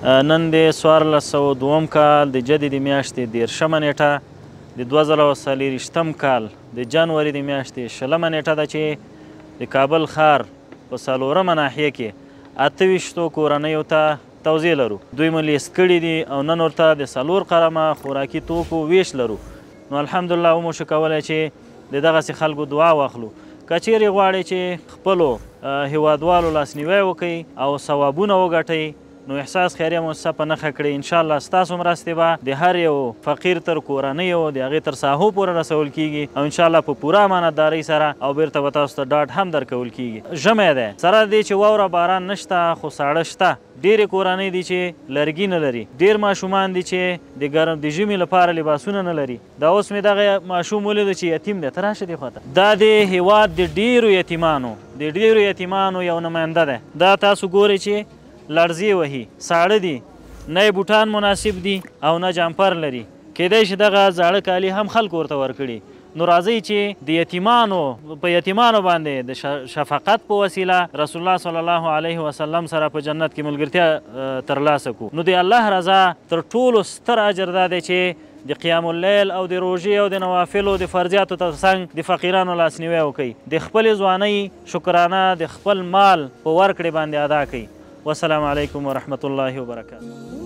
نن د 1402 کال د جدې د میاشتې 13مه نیټه د 2024 کال د جنوري د میاشتې 20مه نیټه ده چې د کابل ښار په 4مه ناحیه کې 28 کورنیو ته توزیع لرو. دوی مو لیست کړي دي او نن ورته د 4 قرمه خوراکي توکو ویش لرو. نو الحمدلله ومو شو کولی چې د دغسې خلکو دعا واخلو. که چیرې غواړئ چې خپلو هیوادوالو لاسنیوی وکړئ او ثوابونه وګټئ نو احساس خیریه مؤسسه په نښه کړئ. انشاءالله ستاسو مرستې به د هر یو فقیر تر کورنیو د هغې تر ساحو پورې رسول کیږي او انشاءالله په پوره امانتدارۍ سره او بیرته به تاسو ته ډاډ هم درکول کیږي. ژمی دی، سره د دې چې واوره باران نشته خو ساړه شته. ډېرې کورنۍ دي چې لرګي نه لري، ډېر ماشومان دي چې د ژمي لپاره لباسونه نه لري. دا اوس مې دغه ماشوم ولیده چې یتیم دی، ته راشه دې خواته. دا د هیواد د ډېرو یتیمانو یو نماینده دی. دا تاسو ګورئ چې لړزې وهي، ساړه دي، نه یې بوټان مناسب دي او نه جامپر لري. کیدای شي دغه زاړه کالي هم خلکو ورته ورکړي. نو راځئ چې د یتیمانو باندې د شفقت په وسیله رسول الله صلی الله علیه وسلم سره په جنت کې ملګرتیا ترلاسه کړو. نو د الله رضا تر ټولو ستر اجر دا دی چې د قیام اللیل او د روژې او د نوافلو د فرضیاتو تر څنګ د فقیرانو لاسنیوی وکړئ. د خپلې ځوانۍ شکرانه د خپل مال په ورکړې باندې ادا کړئ. والسلام علیکم ورحمة الله وبرکاته.